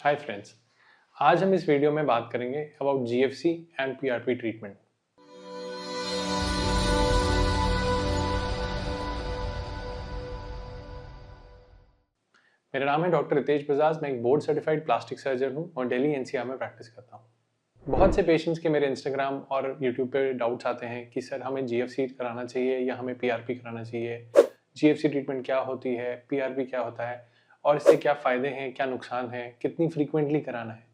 Hi friends, आज हम इस वीडियो में बात करेंगे about GFC and PRP treatment. मेरा नाम है डॉक्टर रितेश बजाज। मैं एक बोर्ड सर्टिफाइड प्लास्टिक सर्जन हूँ और दिल्ली एनसीआर में प्रैक्टिस करता हूँ। बहुत से पेशेंट्स के मेरे इंस्टाग्राम और यूट्यूब पे डाउट्स आते हैं कि सर हमें जीएफसी कराना चाहिए या हमें पीआरपी कराना चाहिए। जीएफसी ट्रीटमेंट क्या होती है, पीआरपी क्या होता है और इससे क्या फ़ायदे हैं, क्या नुकसान है, कितनी फ्रीक्वेंटली कराना है।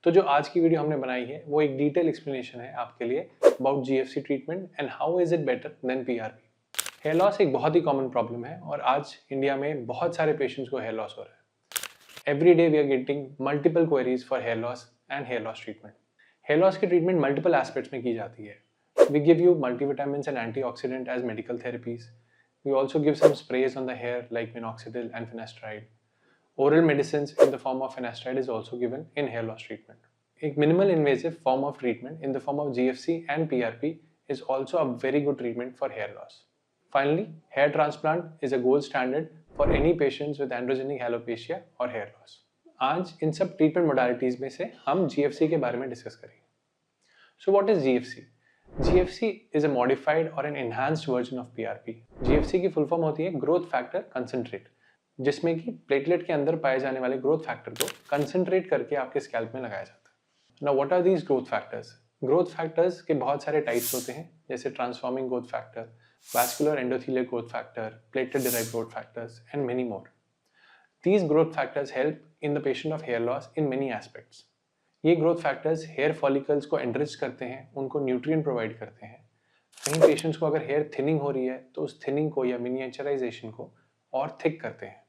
तो जो आज की वीडियो हमने बनाई है वो एक डिटेल एक्सप्लेनेशन है आपके लिए about GFC treatment and how is it better than PRP. Hair loss एक बहुत ही कॉमन प्रॉब्लम है और आज इंडिया में बहुत सारे पेशेंट्स को हेयर लॉस हो रहा है। Every day we are getting multiple queries for hair loss and hair loss treatment. Hair loss की ट्रीटमेंट मल्टीपल एस्पेक्ट्स में की जाती है। We give you multivitamins and antioxidant as medical therapies. We also give some sprays on the hair like minoxidil and finasteride. Oral medicines in the form of finasteride is also given in hair loss treatment. A minimal invasive form of treatment in the form of GFC and PRP is also a very good treatment for hair loss. Finally, hair transplant is a gold standard for any patients with androgenic alopecia or hair loss. आज इन सब treatment modalities में से हम GFC के बारे में discuss करेंगे। So what is GFC? GFC is a modified or an enhanced version of PRP. GFC की फुल फॉर्म होती है ग्रोथ फैक्टर कंसंट्रेट, जिसमें कि प्लेटलेट के अंदर पाए जाने वाले ग्रोथ फैक्टर को कंसंट्रेट करके आपके स्कैल्प में लगाया जाता है। Now what are these growth factors? Growth factors के बहुत सारे टाइप्स होते हैं, जैसे transforming growth factor, vascular endothelial growth factor, platelet derived growth factors and many more. These growth factors help in the patient of hair loss in many aspects. ये growth factors hair follicles को enrich करते हैं, उनको nutrient provide करते हैं। कहीं patients को अगर हेयर थिनिंग हो रही है तो उस थिनिंग को या मिनिएचराइजेशन को और थिक करते हैं।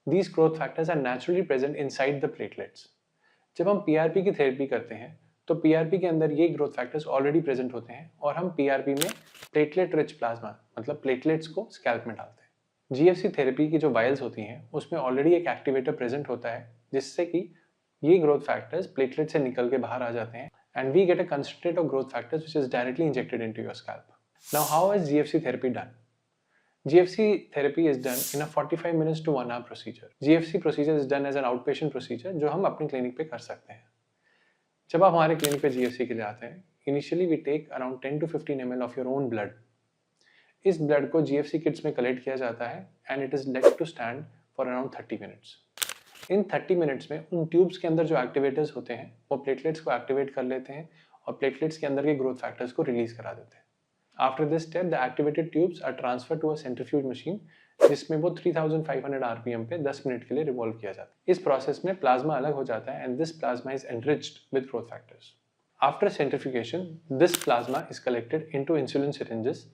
These growth factors are naturally present inside the platelets. जब हम पीआरपी की थेरेपी करते हैं तो पीआरपी के अंदर ये ग्रोथ फैक्टर्स ऑलरेडी प्रेजेंट होते हैं और हम पीआरपी में प्लेटलेट रिच प्लाज्मा मतलब प्लेटलेट्स को स्कैल्प में डालते हैं। जीएफसी थेरेपी की जो वायल्स होती हैं उसमें ऑलरेडी एक एक्टिवेटर प्रेजेंट होता है, जिससे कि ये ग्रोथ फैक्टर्स प्लेटलेट से निकल के बाहर आ जाते हैं and we get a concentrate of growth factors which is directly injected into your scalp. Now how is GFC therapy done? GFC therapy is done in a 45 minutes to 1 hour procedure. GFC procedure is done as an outpatient procedure जो हम अपनी clinic पे कर सकते हैं। जब आप हमारे क्लिनिक पे GFC के लिए आते हैं, initially we take around 10 to 15 ml of your own blood. इस ब्लड को GFC किट्स में कलेक्ट किया जाता है and it is left to stand for around 30 minutes. In 30 minutes में उन ट्यूब्स के अंदर जो एक्टिवेटर्स होते हैं वो प्लेटलेट्स को एक्टिवेट कर लेते हैं और प्लेटलेट्स के अंदर के ग्रोथ फैक्टर्स को रिलीज करा देते हैं। After this step the activated tubes are transfer to a centrifuge machine, जिसमें वो 3500 आरपीएम पे 10 मिनट के लिए रिवॉल्व किया जाता है। इस प्रोसेस में प्लाज्मा अलग हो जाता है and this plasma is enriched with growth factors. After centrifugation this plasma is collected into insulin syringes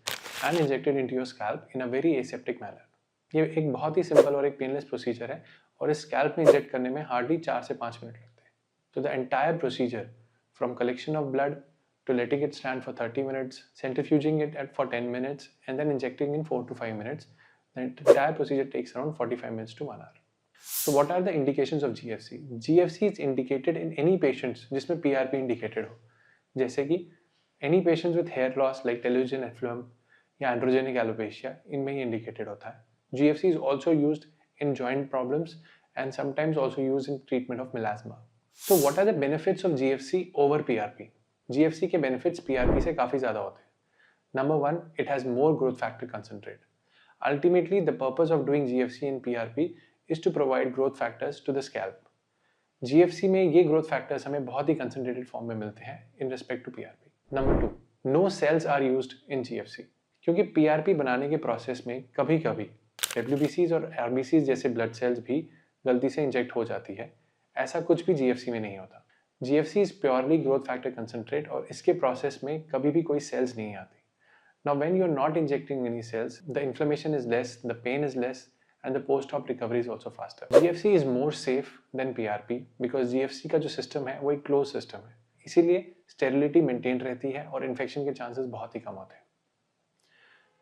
and injected into your scalp in a very aseptic manner. ये एक बहुत ही सिंपल और एक पेनलेस प्रोसीजर है और इस स्कैल्प में inject करने में हार्डली 4 से 5 मिनट लगते हैं. तो the entire procedure from collection of blood to letting it stand for 30 minutes, centrifuging it for 10 minutes and then injecting in 4 to 5 minutes, the entire procedure takes around 45 minutes to 1 hour. So what are the indications of GFC? GFC is indicated in any patients जिसमें PRP indicated हो, जैसे कि any patients with hair loss like telogen effluvium या androgenic alopecia, इनमें ही indicated होता है. GFC is also used in joint problems and sometimes also used in treatment of melasma. So what are the benefits of GFC over PRP? GFC के benefits PRP से काफ़ी ज़्यादा होते हैं. Number 1, it has more growth factor concentrate. Ultimately, the purpose of doing GFC and PRP is to provide growth factors to the scalp. GFC में ये growth factors हमें बहुत ही concentrated form में मिलते हैं in respect to PRP. Number 2, no cells are used in GFC. क्योंकि PRP बनाने के प्रोसेस में कभी-कभी WBCs और RBCs जैसे ब्लड सेल्स भी गलती से इंजेक्ट हो जाती है. ऐसा कुछ भी GFC में नहीं होता. GFC is purely growth factor concentrate और इसके प्रोसेस में कभी भी कोई सेल्स नहीं आती. Now when you are not injecting any cells, the inflammation is less, the pain is less and the post-op recovery is also faster. GFC is more safe than PRP because GFC का जो system है वो एक close system है, इसीलिए sterility maintain रहती है और इन्फेक्शन के चांसेस बहुत ही कम होते हैं.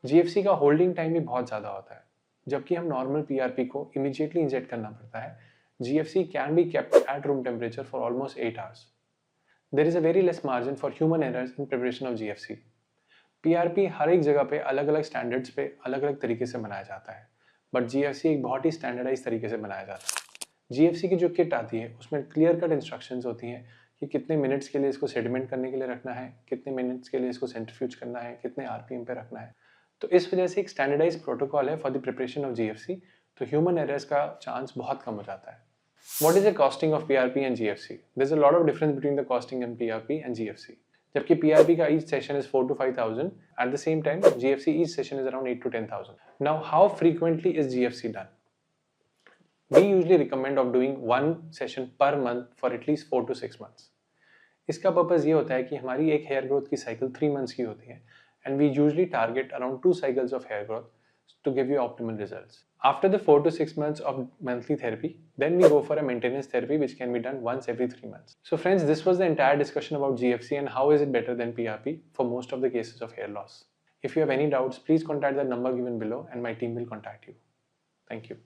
GFC का होल्डिंग टाइम भी बहुत ज़्यादा होता है, जबकि हम नॉर्मल PRP को इमीडिएटली इंजेक्ट करना पड़ता है. GFC can be kept at room temperature for almost 8 hours. There is a very less margin for human errors in preparation of GFC. PRP हर एक जगह पे अलग अलग स्टैंडर्ड्स पे अलग अलग तरीके से बनाया जाता है, बट GFC एक बहुत ही स्टैंडर्डाइज तरीके से बनाया जाता है. GFC की जो किट आती है उसमें क्लियर कट इंस्ट्रक्शंस होती हैं कि कितने मिनट्स के लिए इसको सेडिमेंट करने के लिए रखना है, कितने मिनट्स के लिए इसको सेंट्रीफ्यूज करना है, कितने RPM पे रखना है। तो इस वजह से एक स्टैंडर्डाइज प्रोटोकॉल है for the preparation of GFC, तो ह्यूमन एरर्स का चांस बहुत कम हो जाता है। What is the costing of PRP and GFC? There's a lot of difference between the costing in PRP and GFC. जबकि PRP का each session is 4 to 5,000, at the same time GFC each session is around 8 to 10,000. Now, how frequently is GFC done? We usually recommend of doing one session per month for at least 4 to 6 months. इसका purpose ये होता है कि हमारी एक hair growth की cycle 3 months की होती है and we usually target around 2 cycles of hair growth to give you optimal results. After the 4 to 6 months of monthly therapy, then we go for a maintenance therapy which can be done once every 3 months. So friends, this was the entire discussion about GFC and how is it better than PRP for most of the cases of hair loss. If you have any doubts, please contact the number given below and my team will contact you. Thank you.